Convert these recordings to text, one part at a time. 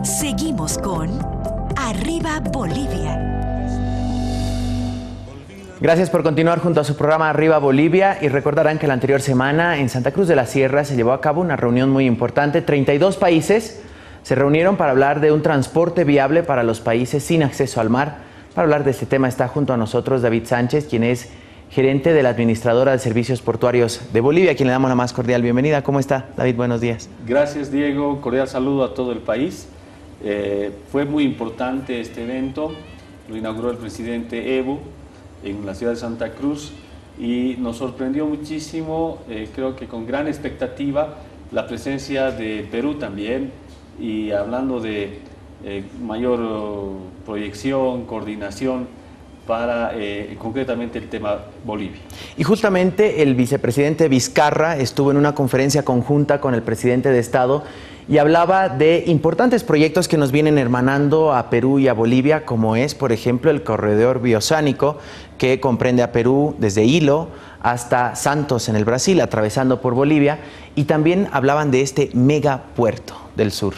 Seguimos con Arriba Bolivia. Gracias por continuar junto a su programa Arriba Bolivia, y recordarán que la anterior semana en Santa Cruz de la Sierra se llevó a cabo una reunión muy importante. 32 países se reunieron para hablar de un transporte viable para los países sin acceso al mar. Para hablar de este tema está junto a nosotros David Sánchez, quien es gerente de la Administradora de Servicios Portuarios de Bolivia, a quien le damos la más cordial bienvenida. ¿Cómo está, David? Buenos días. Gracias, Diego. Cordial saludo a todo el país. Fue muy importante este evento. Lo inauguró el presidente Evo en la ciudad de Santa Cruz y nos sorprendió muchísimo, creo que con gran expectativa, la presencia de Perú también, y hablando de mayor proyección, coordinación para concretamente el tema Bolivia. Y justamente el vicepresidente Vizcarra estuvo en una conferencia conjunta con el presidente de Estado y hablaba de importantes proyectos que nos vienen hermanando a Perú y a Bolivia, como es, por ejemplo, el corredor bioceánico, que comprende a Perú desde Ilo hasta Santos en el Brasil, atravesando por Bolivia, y también hablaban de este megapuerto del sur.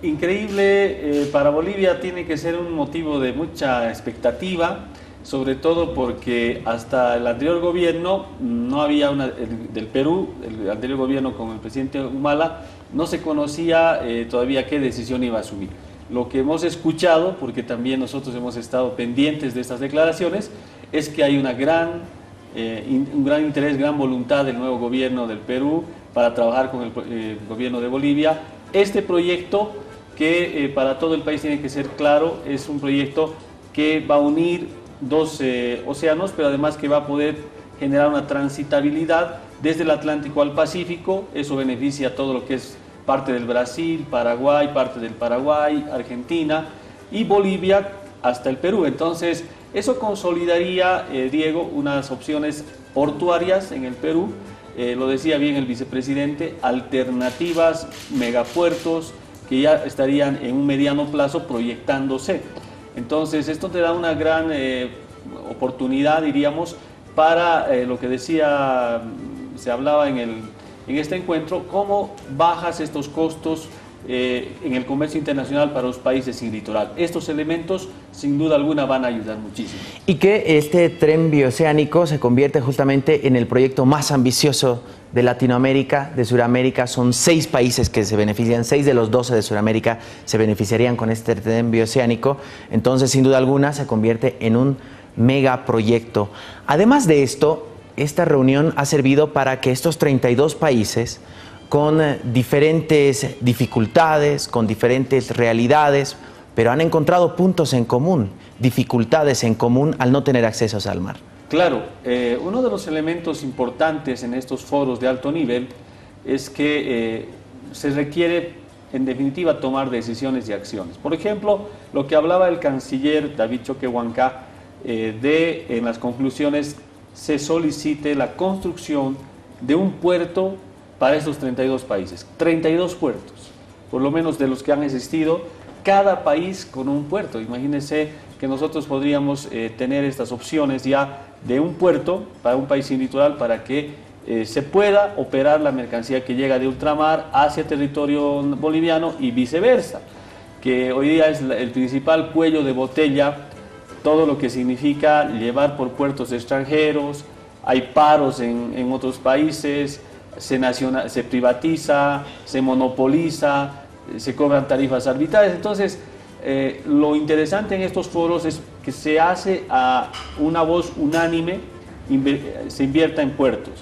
Increíble, para Bolivia tiene que ser un motivo de mucha expectativa, sobre todo porque hasta el anterior gobierno no había del Perú, el anterior gobierno con el presidente Humala, no se conocía todavía qué decisión iba a asumir. Lo que hemos escuchado, porque también nosotros hemos estado pendientes de estas declaraciones, es que hay un gran interés, gran voluntad del nuevo gobierno del Perú para trabajar con el gobierno de Bolivia. Este proyecto, que para todo el país tiene que ser claro, es un proyecto que va a unir dos océanos, pero además que va a poder generar una transitabilidad desde el Atlántico al Pacífico. Eso beneficia a todo lo que es parte del Brasil, Paraguay, parte del Paraguay, Argentina y Bolivia hasta el Perú. Entonces, eso consolidaría, Diego, unas opciones portuarias en el Perú, lo decía bien el vicepresidente, alternativas, megapuertos que ya estarían en un mediano plazo proyectándose. Entonces, esto te da una gran oportunidad, diríamos, para lo que decía, se hablaba en este encuentro, cómo bajas estos costos en el comercio internacional para los países sin litoral. Estos elementos, sin duda alguna, van a ayudar muchísimo. Y que este tren bioceánico se convierte justamente en el proyecto más ambicioso de Latinoamérica, de Sudamérica. Son 6 países que se benefician, 6 de los 12 de Sudamérica se beneficiarían con este tren bioceánico. Entonces, sin duda alguna, se convierte en un megaproyecto. Además de esto, esta reunión ha servido para que estos 32 países, con diferentes dificultades, con diferentes realidades, pero han encontrado puntos en común, dificultades en común al no tener acceso al mar. Claro, uno de los elementos importantes en estos foros de alto nivel es que se requiere, en definitiva, tomar decisiones y acciones. Por ejemplo, lo que hablaba el canciller David Choquehuanca, en las conclusiones se solicite la construcción de un puerto para estos 32 países, 32 puertos, por lo menos de los que han existido, cada país con un puerto. Imagínense que nosotros podríamos tener estas opciones ya de un puerto para un país sin litoral para que se pueda operar la mercancía que llega de ultramar hacia territorio boliviano y viceversa, que hoy día es el principal cuello de botella, todo lo que significa llevar por puertos extranjeros. Hay paros en otros países, se privatiza, se monopoliza, se cobran tarifas arbitrarias. Entonces, lo interesante en estos foros es que se hace a una voz unánime, se invierta en puertos.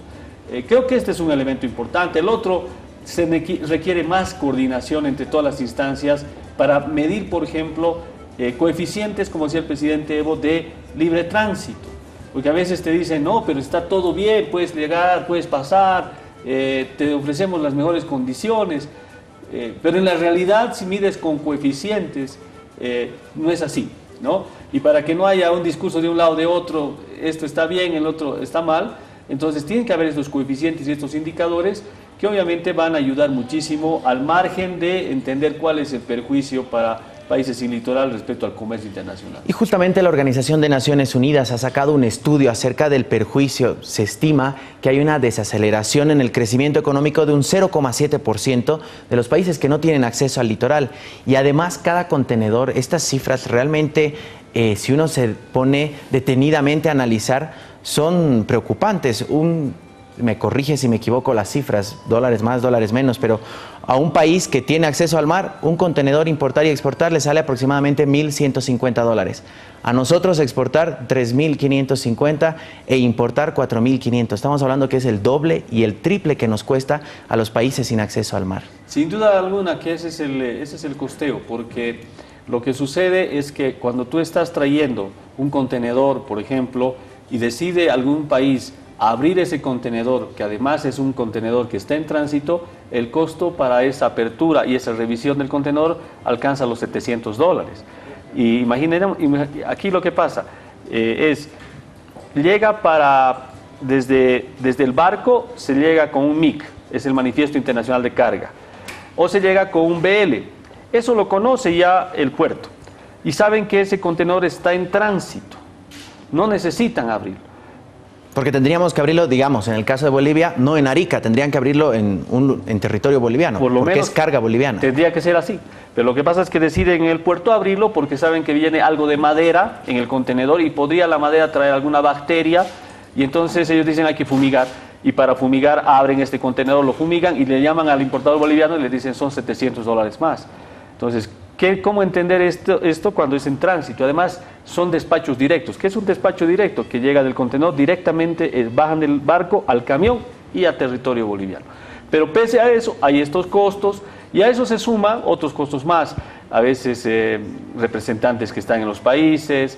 Creo que este es un elemento importante. El otro, se requiere más coordinación entre todas las instancias para medir, por ejemplo, coeficientes, como decía el presidente Evo, de libre tránsito. Porque a veces te dicen, no, pero está todo bien, puedes llegar, puedes pasar, te ofrecemos las mejores condiciones, pero en la realidad, si mides con coeficientes, no es así, ¿no? Y para que no haya un discurso de un lado o de otro, esto está bien, el otro está mal, entonces tienen que haber estos coeficientes y estos indicadores que obviamente van a ayudar muchísimo al margen de entender cuál es el perjuicio para países sin litoral respecto al comercio internacional. Y justamente la Organización de Naciones Unidas ha sacado un estudio acerca del perjuicio. Se estima que hay una desaceleración en el crecimiento económico de un 0,7% de los países que no tienen acceso al litoral. Y además cada contenedor, estas cifras realmente, si uno se pone detenidamente a analizar, son preocupantes. Me corrige si me equivoco las cifras, dólares más, dólares menos, pero a un país que tiene acceso al mar, un contenedor importar y exportar le sale aproximadamente $1,150. A nosotros exportar 3.550 e importar 4.500. Estamos hablando que es el doble y el triple que nos cuesta a los países sin acceso al mar. Sin duda alguna que ese es el costeo, porque lo que sucede es que cuando tú estás trayendo un contenedor, por ejemplo, y decide algún país abrir ese contenedor, que además es un contenedor que está en tránsito, el costo para esa apertura y esa revisión del contenedor alcanza los $700. Y imaginen, aquí lo que pasa llega desde el barco se llega con un MIC, es el Manifiesto Internacional de Carga, o se llega con un BL, eso lo conoce ya el puerto, y saben que ese contenedor está en tránsito, no necesitan abrirlo. Porque tendríamos que abrirlo, digamos, en el caso de Bolivia, no en Arica, tendrían que abrirlo en territorio boliviano, por lo porque menos es carga boliviana. Tendría que ser así, pero lo que pasa es que deciden en el puerto abrirlo porque saben que viene algo de madera en el contenedor y podría la madera traer alguna bacteria, y entonces ellos dicen hay que fumigar, y para fumigar abren este contenedor, lo fumigan y le llaman al importador boliviano y le dicen son $700 más. Entonces, ¿cómo entender esto cuando es en tránsito? Además, son despachos directos. ¿Qué es un despacho directo? Que llega del contenedor directamente, bajan del barco al camión y a territorio boliviano. Pero pese a eso, hay estos costos y a eso se suman otros costos más. A veces representantes que están en los países,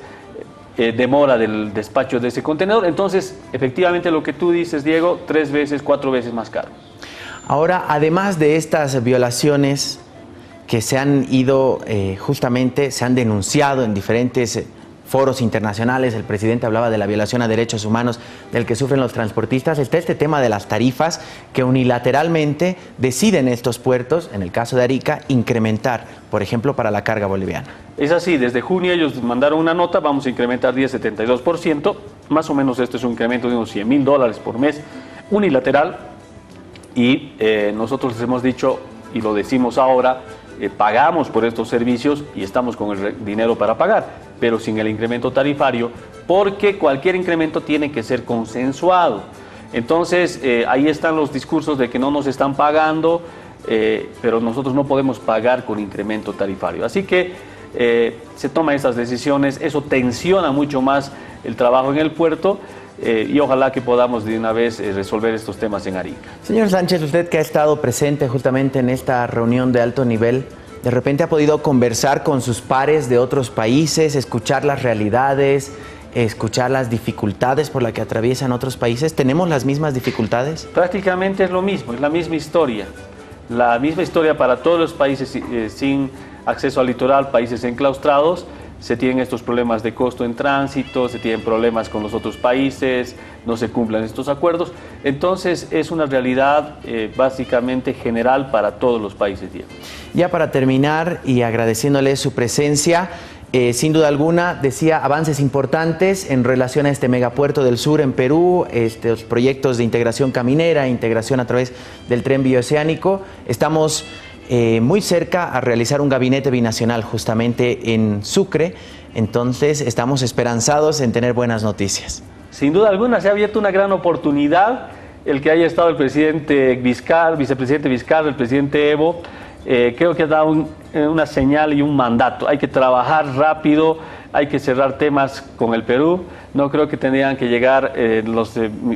demora del despacho de ese contenedor. Entonces, efectivamente, lo que tú dices, Diego, 3 veces, 4 veces más caro. Ahora, además de estas violaciones que se han ido, justamente se han denunciado en diferentes foros internacionales, el presidente hablaba de la violación a derechos humanos del que sufren los transportistas, está este tema de las tarifas que unilateralmente deciden estos puertos, en el caso de Arica, incrementar, por ejemplo, para la carga boliviana. Es así, desde junio ellos mandaron una nota, vamos a incrementar 10,72%, más o menos esto es un incremento de unos $100.000 por mes, unilateral, y nosotros les hemos dicho, y lo decimos ahora, pagamos por estos servicios y estamos con el dinero para pagar, pero sin el incremento tarifario, porque cualquier incremento tiene que ser consensuado. Entonces, ahí están los discursos de que no nos están pagando, pero nosotros no podemos pagar con incremento tarifario. Así que se toman estas decisiones, eso tensiona mucho más el trabajo en el puerto, y ojalá que podamos de una vez resolver estos temas en Arica. Señor Sánchez, usted que ha estado presente justamente en esta reunión de alto nivel, ¿de repente ha podido conversar con sus pares de otros países, escuchar las realidades, escuchar las dificultades por las que atraviesan otros países? ¿Tenemos las mismas dificultades? Prácticamente es lo mismo, es la misma historia para todos los países sin acceso al litoral, países enclaustrados. Se tienen estos problemas de costo en tránsito, se tienen problemas con los otros países, no se cumplen estos acuerdos. Entonces es una realidad básicamente general para todos los países, Diego. Ya para terminar y agradeciéndole su presencia, sin duda alguna, decía, avances importantes en relación a este megapuerto del sur en Perú, estos proyectos de integración caminera, integración a través del tren bioceánico. Estamos muy cerca a realizar un gabinete binacional justamente en Sucre, entonces estamos esperanzados en tener buenas noticias. Sin duda alguna se ha abierto una gran oportunidad, el que haya estado el presidente Vizcarra, vicepresidente Vizcarra, el presidente Evo, creo que ha dado una señal y un mandato. Hay que trabajar rápido, hay que cerrar temas con el Perú. No creo que tendrían que llegar los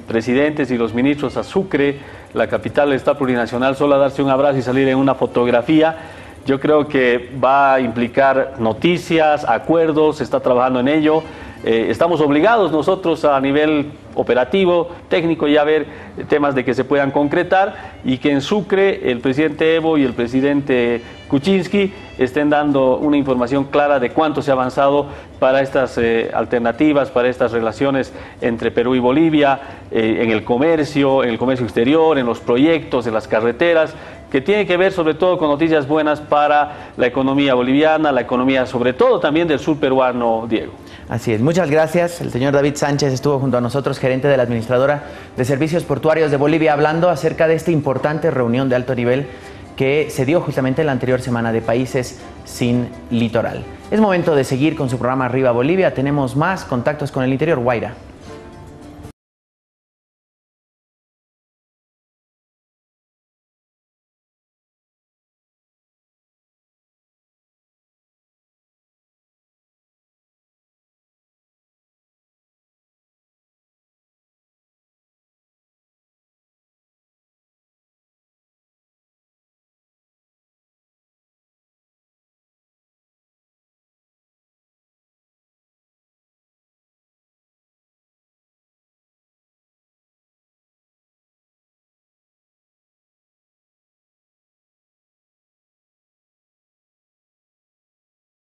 presidentes y los ministros a Sucre, la capital del Estado plurinacional, solo a darse un abrazo y salir en una fotografía. Yo creo que va a implicar noticias, acuerdos, se está trabajando en ello. Estamos obligados nosotros a nivel operativo, técnico, ya ver temas de que se puedan concretar y que en Sucre el presidente Evo y el presidente Kuczynski estén dando una información clara de cuánto se ha avanzado para estas alternativas, para estas relaciones entre Perú y Bolivia, en el comercio exterior, en los proyectos, en las carreteras, que tiene que ver sobre todo con noticias buenas para la economía boliviana, la economía sobre todo también del sur peruano, Diego. Así es, muchas gracias. El señor David Sánchez estuvo junto a nosotros, gerente de la Administradora de Servicios Portuarios de Bolivia, hablando acerca de esta importante reunión de alto nivel que se dio justamente en la anterior semana de países sin litoral. Es momento de seguir con su programa Arriba Bolivia. Tenemos más contactos con el interior. Guaira.